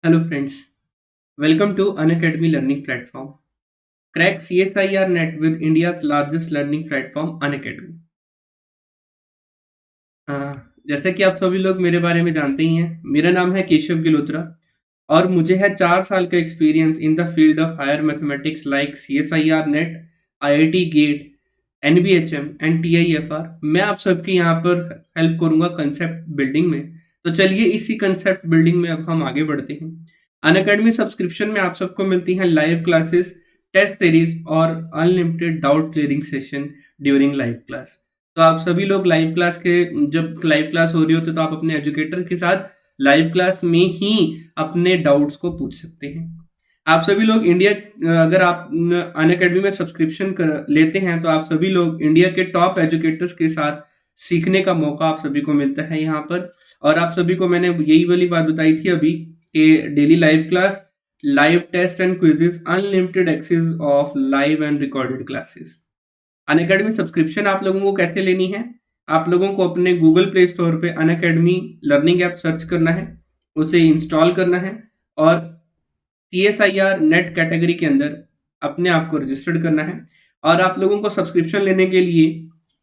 Hello friends, welcome to Unacademy Learning Platform. Crack CSIR net with India's largest learning platform Unacademy. अ, जैसा कि आप सभी लोग मेरे बारे में जानते ही हैं, मेरा नाम है केशव गिलोत्रा और मुझे है 4 साल का experience in the field of higher mathematics like CSIR NET, IIT GATE, NBHM and TIFR। मैं आप सबकी यहाँ पर हेल्प करूँगा कंसेप्ट बिल्डिंग में। तो चलिए इसी कंसेप्ट बिल्डिंग में अब हम आगे बढ़ते हैं। अनअकैडमी सब्सक्रिप्शन में आप सबको मिलती हैं लाइव क्लासेस, टेस्ट सीरीज और unlimited doubt clearing session during live class. तो आप सभी लोग लाइव क्लास के जब लाइव क्लास हो रही होती है तो आप अपने एजुकेटर के साथ लाइव क्लास में ही अपने डाउट्स को पूछ सकते हैं। आप सभी लोग अगर आप अनअकैडमी में सब्सक्रिप्शन कर लेते हैं तो आप सभी लोग इंडिया के टॉप एजुकेटर्स के साथ सीखने का मौका आप सभी को मिलता है यहाँ पर। और आप सभी को मैंने यही वाली बात बताई थी अभी कि daily live class, live test and quizzes, unlimited access of live and recorded classes. Unacademy subscription आप लोगों को कैसे लेनी है? आप लोगों को अपने गूगल प्ले स्टोर पे अनअकैडमी लर्निंग ऐप सर्च करना है, उसे इंस्टॉल करना है और CSIR नेट कैटेगरी के अंदर अपने आप को रजिस्टर्ड करना है। और आप लोगों को सब्सक्रिप्शन लेने के लिए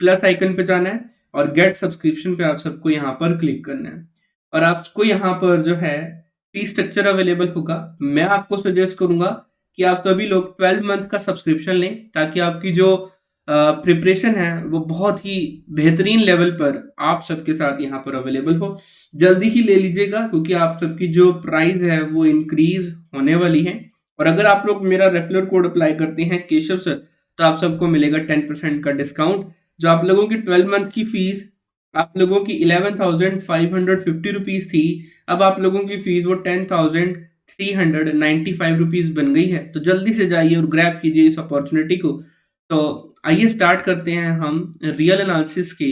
प्लस आइकन पे जाना है और गेट सब्सक्रिप्शन पे आप सबको यहाँ पर क्लिक करना है। और आपको यहाँ पर जो है फी स्ट्रक्चर अवेलेबल होगा। मैं आपको सजेस्ट करूंगा कि आप सभी लोग 12 मंथ का सब्सक्रिप्शन लें ताकि आपकी जो प्रिपरेशन है वो बहुत ही बेहतरीन लेवल पर आप सबके साथ यहाँ पर अवेलेबल हो। जल्दी ही ले लीजिएगा क्योंकि आप सबकी जो प्राइस है वो इंक्रीज होने वाली है। और अगर आप लोग मेरा रेफरल कोड अप्लाई करते हैं केशव सर, तो आप सबको मिलेगा 10% का डिस्काउंट। जो आप लोगों की 12 मंथ की फीस आप लोगों की 11,550 रुपीज थी, अब आप लोगों की फीस वो 10,395 रुपीज बन गई है। तो जल्दी से जाइए और ग्रैब कीजिए इस अपॉर्चुनिटी को। तो आइए स्टार्ट करते हैं हम रियल एनालिसिस के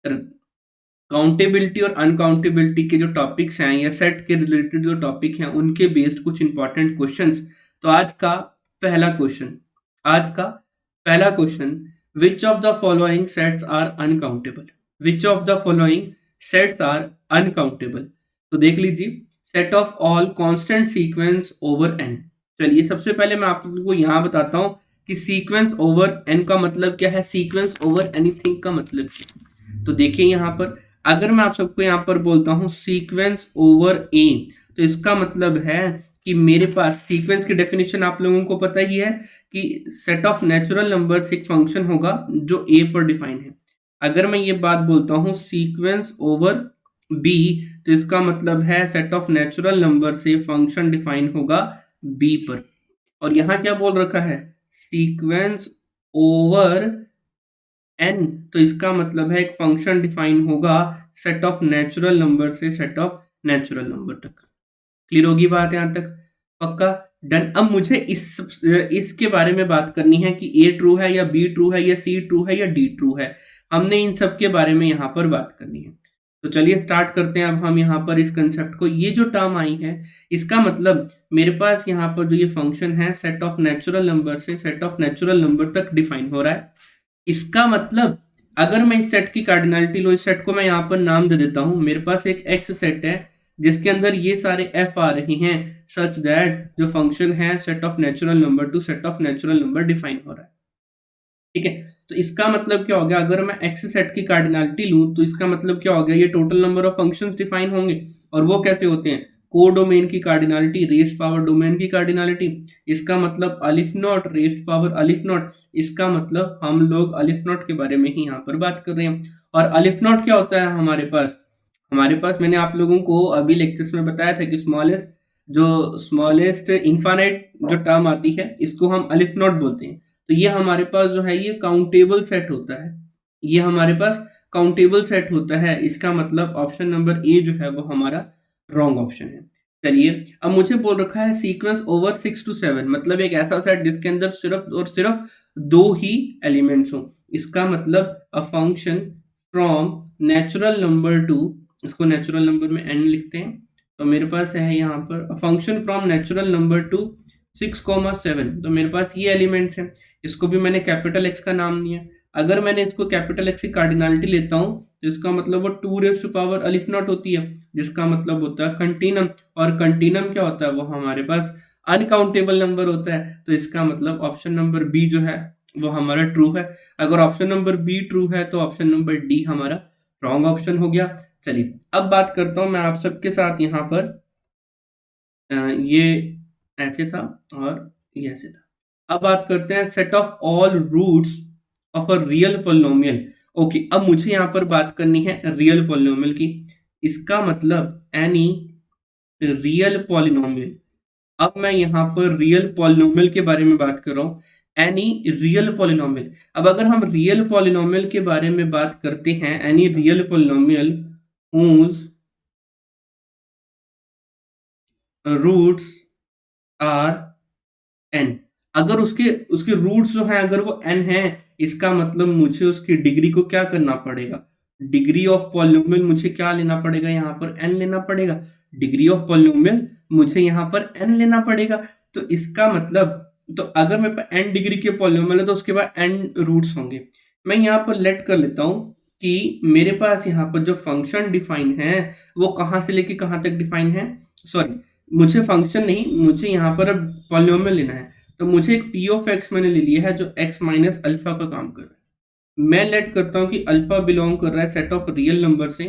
काउंटेबिलिटी और अनकाउंटेबिलिटी के जो टॉपिक्स हैं या सेट के रिलेटेड जो टॉपिक हैं उनके बेस्ड कुछ इंपॉर्टेंट क्वेश्चंस। तो आज का पहला question, which of the following sets are uncountable? Which of the following sets are uncountable? तो देख लीजिए, set of all constant sequence over N. चलिए सबसे पहले मैं आप लोगों को यहाँ बताता हूँ कि सीक्वेंस ओवर एन का मतलब क्या है, सीक्वेंस ओवर एनीथिंग का मतलब क्या है। तो देखिए यहाँ पर अगर मैं आप सबको यहाँ पर बोलता हूँ सीक्वेंस ओवर ए, तो इसका मतलब है कि मेरे पास सीक्वेंस की डेफिनेशन आप लोगों को पता ही है कि सेट ऑफ नेचुरल नंबर्स एक फंक्शन होगा जो ए पर डिफाइन है। अगर मैं ये बात बोलता हूँ सीक्वेंस ओवर बी, तो इसका मतलब है सेट ऑफ नेचुरल नंबर से फंक्शन डिफाइन होगा बी पर। और यहाँ क्या बोल रखा है, सीक्वेंस ओवर एन, तो इसका मतलब है एक फंक्शन डिफाइन होगा सेट ऑफ नेचुरल नंबर से सेट ऑफ नेचुरल नंबर तक। क्लियर होगी बात यहाँ तक? पक्का डन। अब मुझे इसके बारे में बात करनी है कि ए ट्रू है या बी ट्रू है या सी ट्रू है या डी ट्रू है। हमने इन सब के बारे में यहाँ पर बात करनी है। तो चलिए स्टार्ट करते हैं अब हम यहाँ पर इस कंसेप्ट को। ये जो टर्म आई है इसका मतलब मेरे पास यहाँ पर जो ये फंक्शन है सेट ऑफ नेचुरल नंबर से सेट ऑफ नेचुरल नंबर तक डिफाइन हो रहा है। इसका मतलब अगर मैं इस सेट की कार्डिनलिटी लो, इस सेट को मैं यहाँ पर नाम दे देता हूँ। मेरे पास एक एक्स सेट है जिसके अंदर ये सारे एफ आ रहे हैं सच दैट जो फंक्शन है set of natural number two set of natural number define हो रहा है। ठीक है, तो इसका मतलब क्या हो गया, अगर मैं एक्स सेट की कार्डिनलिटी लूं तो इसका मतलब क्या हो गया, ये total number of functions define होंगे। और वो कैसे होते हैं, को डोमेन की कार्डिनलिटी रेस्ट पावर डोमेन की कार्डिनलिटी। इसका मतलब अलिफ नॉट रेस्ट पावर अलिफ नॉट। इसका मतलब हम लोग अलिफ नॉट के बारे में ही यहाँ पर बात कर रहे हैं। और अलिफ नॉट क्या होता है हमारे पास मैंने आप लोगों को अभी लेक्चर्स में बताया था कि स्मॉलेस्ट इन्फानाइट जो टर्म आती है इसको हम अलिफ नॉट बोलते हैं। तो ये हमारे पास जो है ये काउंटेबल सेट होता है, ये हमारे पास काउंटेबल सेट होता है। इसका मतलब ऑप्शन नंबर ए जो है वो हमारा रॉन्ग ऑप्शन है। चलिए अब मुझे बोल रखा है सीक्वेंस ओवर 6 to 7, मतलब एक ऐसा सेट जिसके अंदर सिर्फ और सिर्फ दो ही एलिमेंट्स हो। इसका मतलब a function from natural number two, इसको नेचुरल नंबर में एन लिखते हैं। तो मेरे पास है यहाँ पर function from natural number two 6, 7। तो मेरे पास ये एलिमेंट्स हैं, इसको भी मैंने कैपिटल एक्स का नाम दिया। अगर मैंने इसको कैपिटल एक्स की कार्डिनलिटी लेता हूँ तो इसका मतलब वो 2 रेज़ टू पावर अलिफ नॉट होती है, जिसका मतलब होता है कंटीनम, और कंटीनम क्या होता है, वो हमारे पास अनकाउंटेबल नंबर होता है। तो इसका मतलब ऑप्शन नंबर बी जो है वो हमारा ट्रू है। अगर ऑप्शन नंबर बी ट्रू है तो ऑप्शन नंबर डी हमारा रॉन्ग ऑप्शन हो गया। चलिए अब बात करता हूँ मैं आप सबके साथ यहाँ पर, ये ऐसे था और ये ऐसे था। अब बात करते हैं set of all roots of a real polynomial. Okay, अब मुझे यहाँ पर बात करनी है रियल पोलिनोमियल की। इसका मतलब एनी रियल पोलिनोमियल। अब मैं यहाँ पर रियल पॉलिनोमियल के बारे में बात कर रहा हूँ, एनी रियल पॉलिनोमियल। अब अगर हम रियल पॉलिनोमियल के बारे में बात करते हैं, any real polynomial whose roots are N. अगर उसके उसके रूट्स जो हैं अगर वो एन है, इसका मतलब मुझे उसकी डिग्री को क्या करना पड़ेगा, डिग्री ऑफ पॉलिनोमियल मुझे क्या लेना पड़ेगा, यहाँ पर एन लेना पड़ेगा। डिग्री ऑफ पॉलिनोमियल मुझे यहाँ पर एन लेना पड़ेगा। तो इसका मतलब, तो अगर मेरे पास एन डिग्री के पॉलिनोमियल है तो उसके बाद एन रूट्स होंगे। मैं यहाँ पर लेट कर लेता हूँ कि मेरे पास यहाँ पर जो फंक्शन डिफाइन है वो कहाँ से लेके कहाँ तक डिफाइन है। सॉरी, मुझे फंक्शन नहीं, मुझे यहाँ पर अब पॉलिनोमियल लेना है। तो मुझे एक पी ऑफ एक्स मैंने ले लिया है जो एक्स माइनस अल्फा का काम कर रहा है। मैं लेट करता हूँ कि अल्फा बिलोंग कर रहा है सेट ऑफ रियल नंबर से,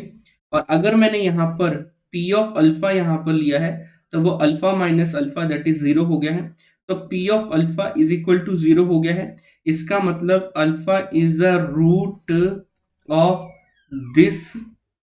और अगर मैंने यहाँ पर पी ऑफ अल्फा यहाँ पर लिया है तो वो alpha minus alpha that is 0 हो गया है। तो P of alpha is equal to 0 हो गया है। इसका मतलब alpha is the root of this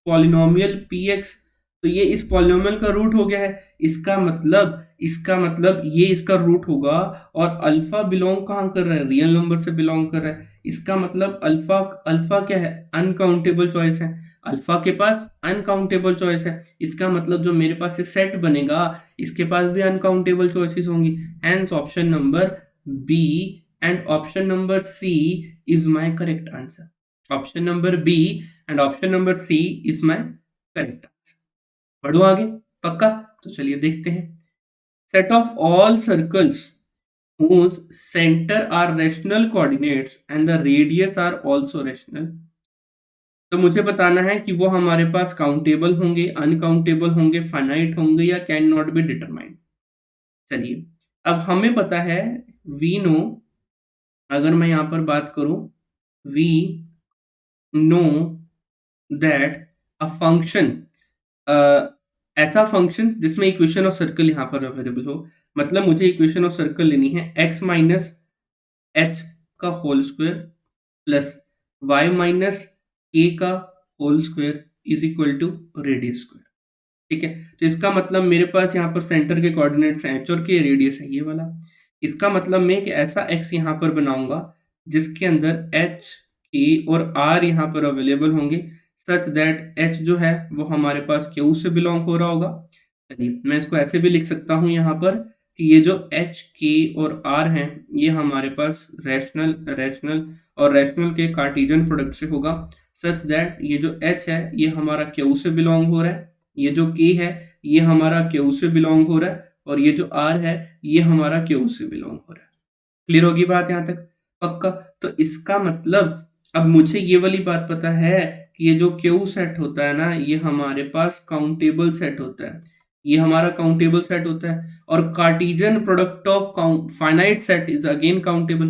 polynomial P X. तो ये इस पॉलिनोमियल का रूट हो गया है। इसका मतलब ये इसका रूट होगा, और अल्फा बिलोंग कहाँ कर रहा है, रियल नंबर से बिलोंग कर रहा है। इसका मतलब अल्फा अल्फा क्या है, अनकाउंटेबल चॉइस है। अल्फा के पास अनकाउंटेबल चॉइस है। इसका मतलब जो मेरे पास ये सेट बनेगा इसके पास भी अनकाउंटेबल चॉइसेस होंगी। Hence option number B and option number C is my correct answer. Option number B and option number C is my correct answer. बढ़ो आगे, पक्का? तो चलिए देखते हैं। Set of all circles whose center are rational coordinates and the radius are also rational। तो मुझे बताना है कि वो हमारे पास काउंटेबल होंगे, अनकाउंटेबल होंगे, फाइनाइट होंगे या कैन नॉट बी डिटरमाइंड। चलिए अब हमें पता है, वी नो, अगर मैं यहाँ पर बात करूं, we know that a function, ऐसा फंक्शन जिसमें इक्वेशन ऑफ सर्कल यहाँ पर अवेलेबल हो। मतलब मुझे इक्वेशन ऑफ सर्कल लेनी है एक्स माइनस एच का whole square plus Y minus K का whole square is equal to radius square. ठीक है, तो इसका मतलब मेरे पास यहाँ पर सेंटर के कोऑर्डिनेट्स हैं एच और के, रेडियस है ये वाला। इसका मतलब मैं कि ऐसा एक्स यहाँ पर बनाऊंगा जिसके अंदर एच, के और आर यहाँ पर अवेलेबल होंगे, सच दैट एच जो है वो हमारे पास क्यू से बिलोंग हो रहा होगा। चलिए मैं इसको ऐसे भी लिख सकता हूँ यहाँ पर कि ये जो एच, के और आर हैं ये हमारे पास रैशनल रैशनल और रैशनल के कार्टेशियन प्रोडक्ट से होगा, सच दैट ये जो एच है ये हमारा क्यू से बिलोंग हो रहा है, ये जो के है ये हमारा क्यू से बिलोंग हो रहा है, और ये जो आर है ये हमारा क्यू से बिलोंग हो रहा है। क्लियर होगी बात यहाँ तक? पक्का? तो इसका मतलब अब मुझे ये वाली बात पता है कि ये जो क्यू सेट होता है ना ये हमारे पास काउंटेबल सेट होता है, ये हमारा काउंटेबल सेट होता है, और Cartesian product of finite set is again countable,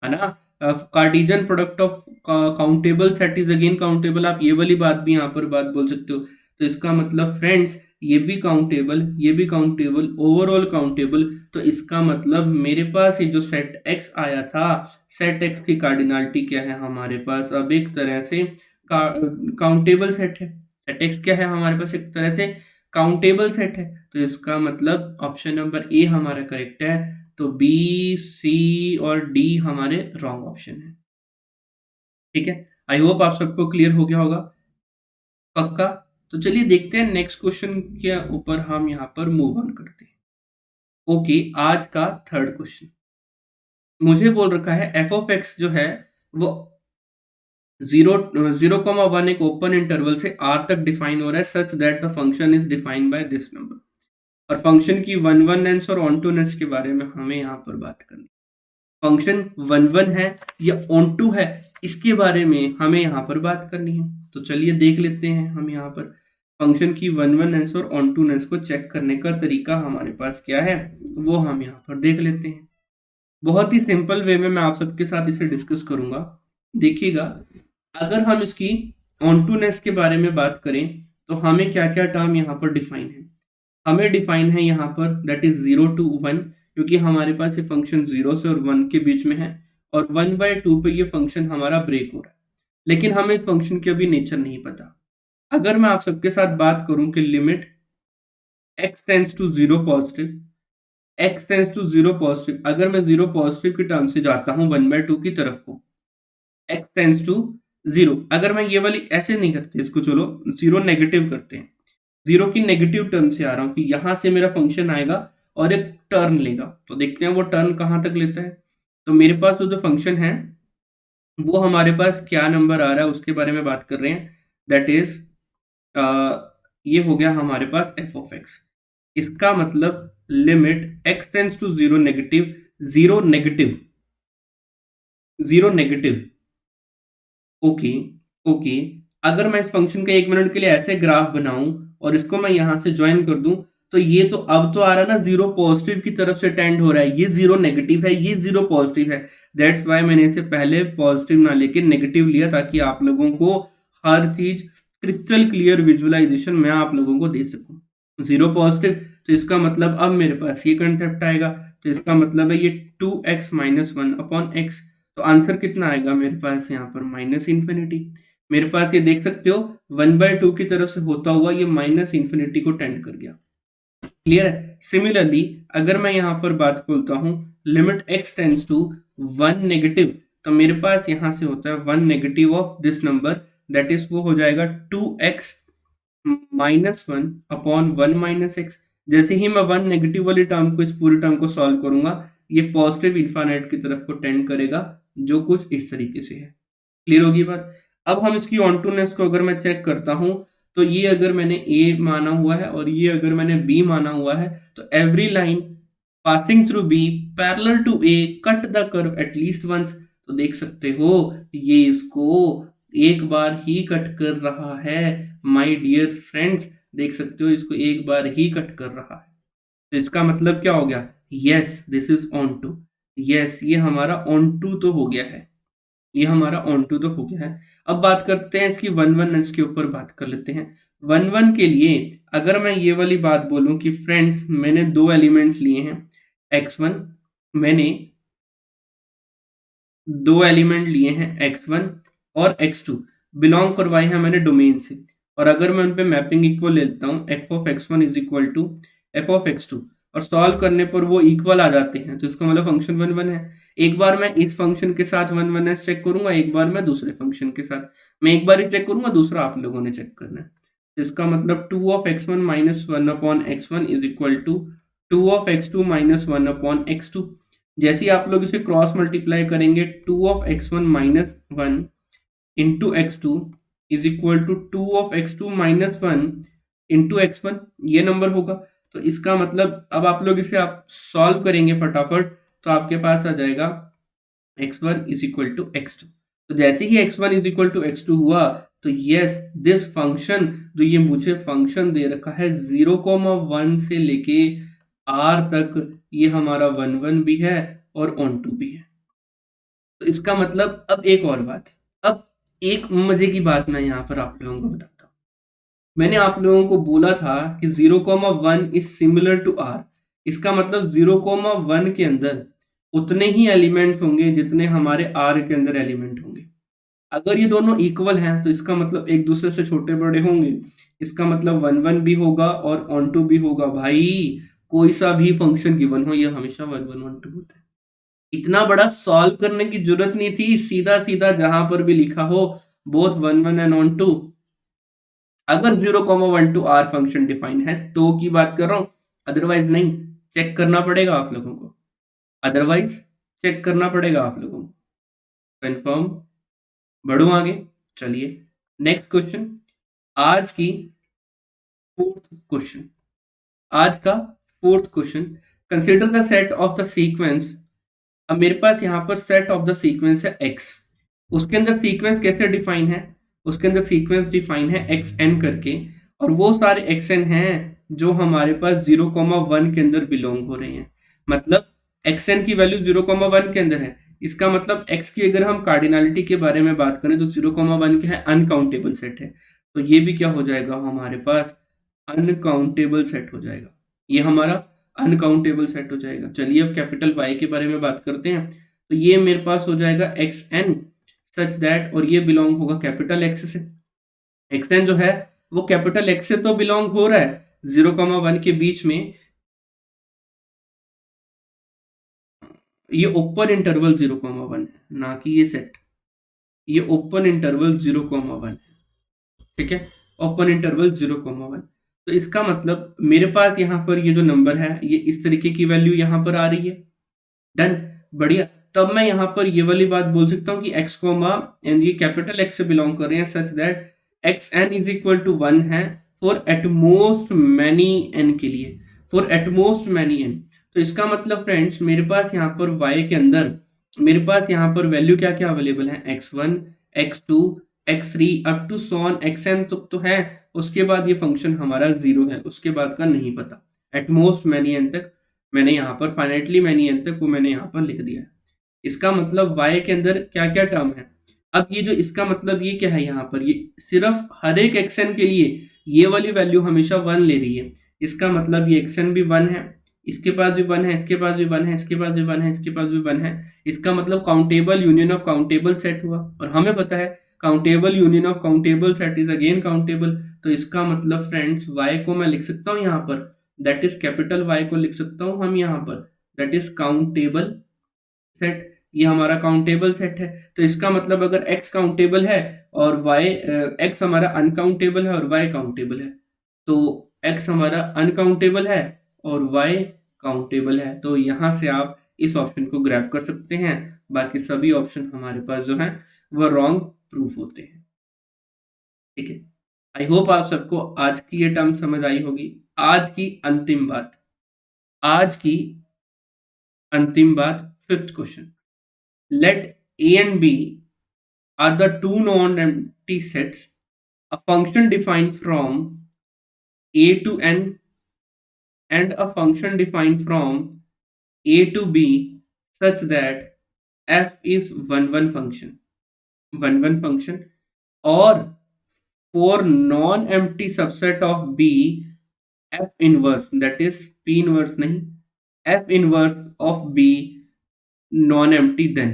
है ना। Cartesian product of countable set is again countable. आप ये वाली बात भी यहाँ पर बात बोल सकते हो। तो इसका मतलब फ्रेंड्स ये भी काउंटेबल, ये भी काउंटेबल, ओवरऑल काउंटेबल। तो इसका मतलब मेरे पास ये जो सेट एक्स आया था, सेट एक्स की कार्डिनलिटी क्या है हमारे पास, अब एक तरह से काउंटेबल सेट है। सेट एक्स क्या है हमारे पास, एक तरह से काउंटेबल सेट है। तो इसका मतलब ऑप्शन नंबर ए हमारा करेक्ट है। तो बी, सी और डी हमारे रॉन्ग ऑप्शन है। ठीक है, आई होप आप सबको क्लियर हो गया होगा, पक्का? तो चलिए देखते हैं नेक्स्ट क्वेश्चन के ऊपर हम यहाँ पर मूव ऑन करते हैं। ओके, आज का थर्ड क्वेश्चन मुझे बोल रखा है एफ ऑफ एक्स जो है वो 0,1 एक ओपन इंटरवल से आर तक डिफाइन हो रहा है, such that the function is defined by this number. और फंक्शन की वन वन नेंस और ऑन टू नेंस के बारे में हमें यहाँ पर बात करनी। फंक्शन वन वन है या ऑन टू है, इसके बारे में हमें यहाँ पर बात करनी है। तो चलिए देख लेते हैं हम यहाँ पर फंक्शन की वन वननेस और ऑन टूनेस को चेक करने का तरीका हमारे पास क्या है, वो हम यहाँ पर देख लेते हैं। बहुत ही सिंपल वे में मैं आप सबके साथ इसे डिस्कस करूंगा। देखिएगा, अगर हम इसकी ऑनटूनेस के बारे में बात करें तो हमें क्या क्या टर्म यहाँ पर डिफाइन है। हमें डिफाइन है यहाँ पर दैट इज 0 to 1, क्योंकि हमारे पास ये फंक्शन 0 से और 1 के बीच में है, और 1/2 पे ये फंक्शन हमारा ब्रेक हो रहा है। लेकिन हमें इस फंक्शन की अभी नेचर नहीं पता। अगर मैं आप सबके साथ बात करूं कि limit x tends to 0 positive, x tends to 0 positive, अगर मैं 0 पॉजिटिव की टर्म से जाता हूं 1/2 की तरफ को, x टेंड्स टू 0, अगर मैं ये वाली ऐसे नहीं करते इसको, चलो 0 नेगेटिव करते हैं, 0 की नेगेटिव टर्म से आ रहा हूं कि यहां से मेरा फंक्शन आएगा और एक टर्न लेगा। तो देखते हैं वो टर्न कहां तक लेता है। तो मेरे पास जो फंक्शन है वो हमारे पास क्या नंबर आ रहा है उसके बारे में बात कर रहे हैं, दैट इज ये हो गया हमारे पास एफ ऑफ एक्स। इसका मतलब limit X tends to 0 negative, 0 negative, 0 negative. Okay, okay. अगर मैं इस फंक्शन का 1 मिनट के लिए ऐसे ग्राफ बनाऊं और इसको मैं यहां से ज्वाइन कर दूं, तो ये तो अब तो आ रहा है ना 0 पॉजिटिव की तरफ से टेंड हो रहा है, ये 0 नेगेटिव है, ये 0 पॉजिटिव है। दैट्स वाई मैंने इसे पहले पॉजिटिव ना लेके नेगेटिव लिया, ताकि आप लोगों को हर चीज क्रिस्टल क्लियर विजुअलाइजेशन मैं आप लोगों को दे सकूं। 0 पॉजिटिव, तो इसका मतलब अब मेरे पास ये कंसेप्ट आएगा। तो इसका मतलब है ये 2x माइनस 1 अपॉन एक्स। तो आंसर कितना आएगा मेरे पास यहाँ पर माइनस इन्फिनिटी। मेरे पास ये देख सकते हो 1/2 की तरफ से होता हुआ ये माइनस इन्फिनिटी को टेंड कर गया। क्लियर है। सिमिलरली अगर मैं यहाँ पर बात बोलता हूँ limit x tends to 1 negative, तो मेरे पास यहाँ से होता है 1 negative of this number, that is वो हो जाएगा 2x minus 1 upon 1 minus x. जैसे ही मैं 1 नेगेटिव वाली टर्म को, इस पूरी टर्म को सॉल्व करूंगा, ये पॉजिटिव इन्फाइनाइट की तरफ को टेंड करेगा, जो कुछ इस तरीके से है। क्लियर होगी बात। अब हम इसकी ऑनटूनेस को अगर मैं चेक करता हूं, तो ये अगर मैंने a माना हुआ है और ये अगर मैंने b माना हुआ है, तो every line passing through b parallel to a cut the curve at least once. तो देख सकते हो ये इसको एक बार ही कट कर रहा है माय डियर फ्रेंड्स, देख सकते हो इसको एक बार ही कट कर रहा है। तो इसका मतलब क्या हो गया, yes this is onto. Yes, ये हमारा ऑन टू तो हो गया है, ये हमारा ऑन टू तो हो गया है। अब बात करते हैं इसकी वन वन के ऊपर बात कर लेते हैं। वन वन के लिए अगर मैं ये वाली बात बोलूं कि फ्रेंड्स मैंने दो एलिमेंट्स लिए हैं, x1, मैंने दो एलिमेंट लिए हैं x1 और x2, बिलोंग करवाए हैं मैंने डोमेन से, और अगर मैं उन पे मैपिंग इक्वल लेता हूँ F of x1 is equal to F of x2, और सॉल्व करने पर वो इक्वल आ जाते हैं, तो इसका मतलब फंक्शन वन वन है। एक बार मैं इस फंक्शन के साथ वन वन एस चेक करूंगा, एक बार मैं दूसरे फंक्शन के साथ, मैं एक बार ही चेक करूंगा, दूसरा आप लोगों ने चेक करना है। तो इसका मतलब two of x1 minus one upon x1 is equal to two of x2 minus one upon x2। जैसे ही आप लोग इसे क्रॉस मल्टीप्लाई करेंगे, two of x1 minus one into x2 is equal to two of x2 minus one into x1, ये number होगा। तो इसका मतलब अब आप लोग इसे आप सॉल्व करेंगे फटाफट, तो आपके पास आ जाएगा x1 is equal to x2। तो जैसे ही x1 is equal to x2 हुआ, तो यस दिस फंक्शन, जो ये मुझे फंक्शन दे रखा है 0,1 से लेके r तक, ये हमारा वन वन भी है और ऑन टू भी है। तो इसका मतलब अब एक और बात, अब एक मजे की बात मैं यहाँ पर आप लोगों को बताता हूँ। मैंने आप लोगों को बोला था कि 0,1 इज सिमिलर टू r। इसका मतलब 0,1 के अंदर उतने ही एलिमेंट्स होंगे जितने हमारे r के अंदर एलिमेंट होंगे। अगर ये दोनों इक्वल हैं, तो इसका मतलब एक दूसरे से छोटे बड़े होंगे, इसका मतलब वन वन भी होगा और ऑन टू भी होगा। भाई कोई सा भी फंक्शन गिवन हो, ये हमेशा वन वन वन टू होता है। इतना बड़ा सॉल्व करने की जरूरत नहीं थी, सीधा सीधा जहां पर भी लिखा हो both one one and onto. अगर 0,1 टू आर फंक्शन डिफाइन है तो की बात कर रहा हूं, अदरवाइज नहीं। चेक करना पड़ेगा आप लोगों को, अदरवाइज चेक करना पड़ेगा आप लोगों को। कंफर्म, बढ़ू आगे। चलिए नेक्स्ट क्वेश्चन, आज की फोर्थ क्वेश्चन, आज का fourth question. Consider the set of the sequence अब मेरे पास यहाँ पर सेट ऑफ द सीक्वेंस है x, उसके अंदर सीक्वेंस कैसे डिफाइन है, उसके अंदर सीक्वेंस डिफाइन है एक्स एन करके, और वो सारे एक्स एन हैं जो हमारे पास 0,1 के अंदर बिलोंग हो रहे हैं। मतलब एक्स एन की वैल्यू 0,1 के अंदर है, इसका मतलब x की अगर हम कार्डिनलिटी के बारे में बात करें तो 0,1 क्या है, अनकाउंटेबल सेट है। तो ये भी क्या हो जाएगा हमारे पास, अनकाउंटेबल सेट हो जाएगा, ये हमारा अनकाउंटेबल सेट हो जाएगा। चलिए अब कैपिटल Y के बारे में बात करते हैं। तो ये मेरे पास हो जाएगा एक्स एन सच दैट, और ये बिलोंग होगा कैपिटल एक्स से। एक्स एन जो है वो कैपिटल एक्स से तो बिलोंग हो रहा है, 0,1 के बीच में ये ओपन इंटरवल 0,1 है, ना कि ये सेट, ये ओपन इंटरवल 0,1 है, ठीक है, ओपन इंटरवल 0,1। तो इसका मतलब मेरे पास यहाँ पर ये जो नंबर है ये इस तरीके की वैल्यू यहाँ पर आ रही है। डन, बढ़िया। तब मैं यहाँ पर ये वाली बात बोल सकता हूँ कि एक्स कोमा एंड ये कैपिटल एक्स से बिलोंग कर रहे हैं such that X N is equal to 1 है फॉर एटमोस्ट मैनी एन के लिए, फॉर एटमोस्ट मैनी एन। तो इसका मतलब फ्रेंड्स मेरे पास यहाँ पर y के अंदर मेरे पास यहाँ पर वैल्यू क्या क्या अवेलेबल है, x1 x2 x3 up to sworn xn तक तो है, उसके बाद ये फंक्शन हमारा 0 है, उसके बाद का नहीं पता। एटमोस्ट मैनी एन तक मैंने यहाँ पर फाइनाइटली मैनी एन तक वो मैंने यहाँ पर लिख दिया है। इसका मतलब y के अंदर क्या क्या टर्म है। अब ये जो इसका मतलब ये क्या है, यहाँ पर ये सिर्फ हर एक एक्शन के लिए ये वाली वैल्यू हमेशा 1 ले रही है। इसका मतलब ये एक्शन भी 1 है, इसके पास भी 1 है, इसके पास भी 1 है, इसके पास भी 1 है, इसके पास भी 1 है। इसका मतलब countable union of countable set हुआ, और हमें पता है countable union of countable set is again countable. तो इसका मतलब फ्रेंड्स y को मैं लिख सकता हूँ यहाँ पर, दैट इज कैपिटल Y को लिख सकता हूँ हम यहाँ पर, दैट इज काउंटेबल सेट, ये हमारा काउंटेबल सेट है। तो इसका मतलब अगर x काउंटेबल है और y x हमारा अनकाउंटेबल है और y काउंटेबल है, तो x हमारा अनकाउंटेबल है और y काउंटेबल है, तो यहाँ से आप इस ऑप्शन को ग्रैब कर सकते हैं। बाकी सभी ऑप्शन हमारे पास जो हैं वह रॉन्ग प्रूफ होते हैं, ठीक है। आई होप आप सबको आज की ये टर्म समझ आई होगी। आज की अंतिम बात, आज की अंतिम बात, fifth question, let A and B are the two non-empty sets, a function defined from A to N and a function defined from A to B such that f is 1 1 function, 1 1 function, or for non-empty subset of B f inverse, that is P inverse नहीं, f inverse of B non empty then.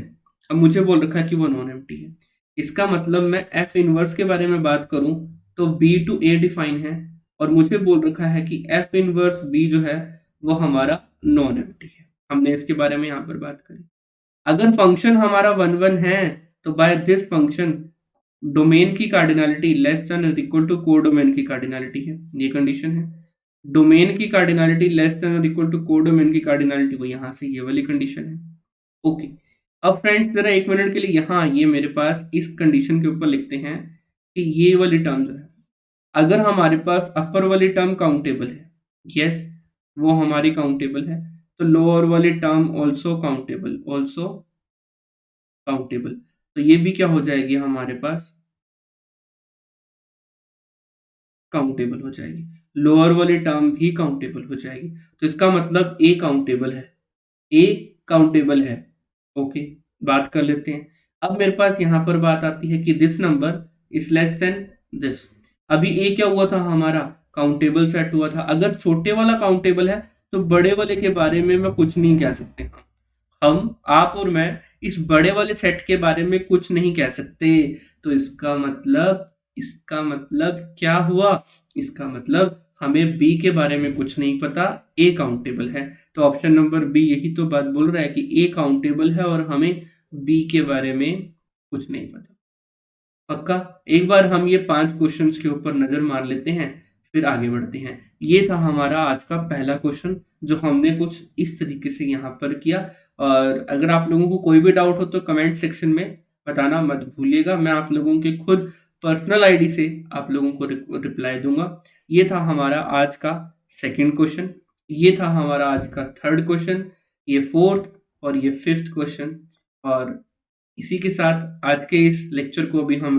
अब मुझे बोल रखा है कि वो non empty है, इसका मतलब मैं एफ इनवर्स के बारे में बात करूं तो बी टू ए डिफाइन है, और मुझे बोल रखा है कि एफ इनवर्स बी जो है वो हमारा नॉन एम्प्टी है। हमने इसके बारे में यहाँ पर बात करी। अगर फंक्शन हमारा 1 1 है तो बाय दिस फंक्शन डोमेन की कार्डिनलिटी लेस देन और इक्वल टू कोडोमेन की कार्डिनलिटी है, ये कंडीशन है। डोमेन की कार्डिनलिटी लेस देन और इक्वल टू कोडोमेन की कार्डिनलिटी, वो यहाँ से ये वाली कंडीशन है। ओके, अब फ्रेंड्स जरा 1 मिनट के लिए यहाँ ये मेरे पास इस कंडीशन के ऊपर लिखते हैं कि ये वाली टर्म जो है, अगर हमारे पास अपर वाली टर्म काउंटेबल है, यस वो हमारी काउंटेबल है, तो लोअर वाली term also countable, also countable. तो ये भी क्या हो जाएगी हमारे पास, काउंटेबल हो जाएगी। लोअर वाली टर्म भी काउंटेबल हो जाएगी। तो इसका मतलब ए काउंटेबल है, ए काउंटेबल है। ओके, बात कर लेते हैं। अब मेरे पास यहाँ पर बात आती है कि this number is less than this. अभी ए क्या हुआ था हमारा, काउंटेबल सेट हुआ था। अगर छोटे वाला काउंटेबल है तो बड़े वाले के बारे में मैं कुछ नहीं कह सकते। हम आप और मैं इस बड़े वाले सेट के बारे में कुछ नहीं कह सकते। तो इसका मतलब क्या हुआ, इसका मतलब हमें बी के बारे में कुछ नहीं पता, ए काउंटेबल है। तो ऑप्शन नंबर बी यही तो बात बोल रहा है कि ए काउंटेबल है और हमें बी के बारे में कुछ नहीं पता। पक्का, एक बार हम ये 5 क्वेश्चंस के ऊपर नजर मार लेते हैं, फिर आगे बढ़ते हैं। ये था हमारा आज का पहला क्वेश्चन जो हमने कुछ इस तरीके से यहाँ पर किया। और अगर आप लोगों को कोई भी डाउट हो तो कमेंट सेक्शन में बताना मत भूलिएगा, मैं आप लोगों के खुद पर्सनल आईडी से आप लोगों को रिप्लाई दूंगा। ये था हमारा आज का सेकंड क्वेश्चन, ये था हमारा आज का थर्ड क्वेश्चन, ये फोर्थ, और ये 5th क्वेश्चन। और इसी के साथ आज के इस लेक्चर को भी हम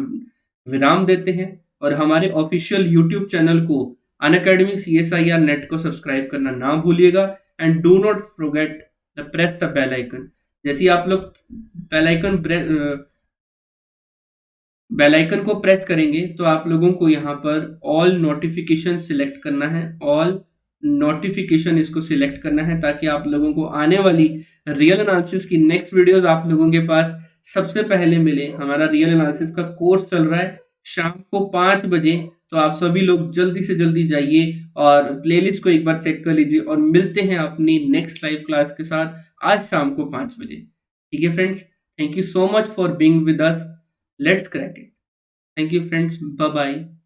विराम देते हैं और हमारे ऑफिशियल यूट्यूब चैनल को अनअकैडमी CSIR नेट को सब्सक्राइब करना ना भूलिएगा and do not forget the press the bell icon. जैसे ही आप लोग बेल आइकन बेल आइकन को प्रेस करेंगे तो आप लोगों को यहाँ पर ऑल नोटिफिकेशन सिलेक्ट करना है, ऑल नोटिफिकेशन इसको सिलेक्ट करना है ताकि आप लोगों को आने वाली रियल एनालिसिस की नेक्स्ट वीडियोस आप लोगों के पास सबसे पहले मिले। हमारा रियल एनालिसिस का कोर्स चल रहा है शाम को 5 बजे, तो आप सभी लोग जल्दी से जल्दी जाइए और प्लेलिस्ट को एक बार चेक कर लीजिए और मिलते हैं अपनी नेक्स्ट लाइव क्लास के साथ आज शाम को 5 बजे। ठीक है friends, thank you so much for being with us. Let's crack it. Thank you friends. Bye bye.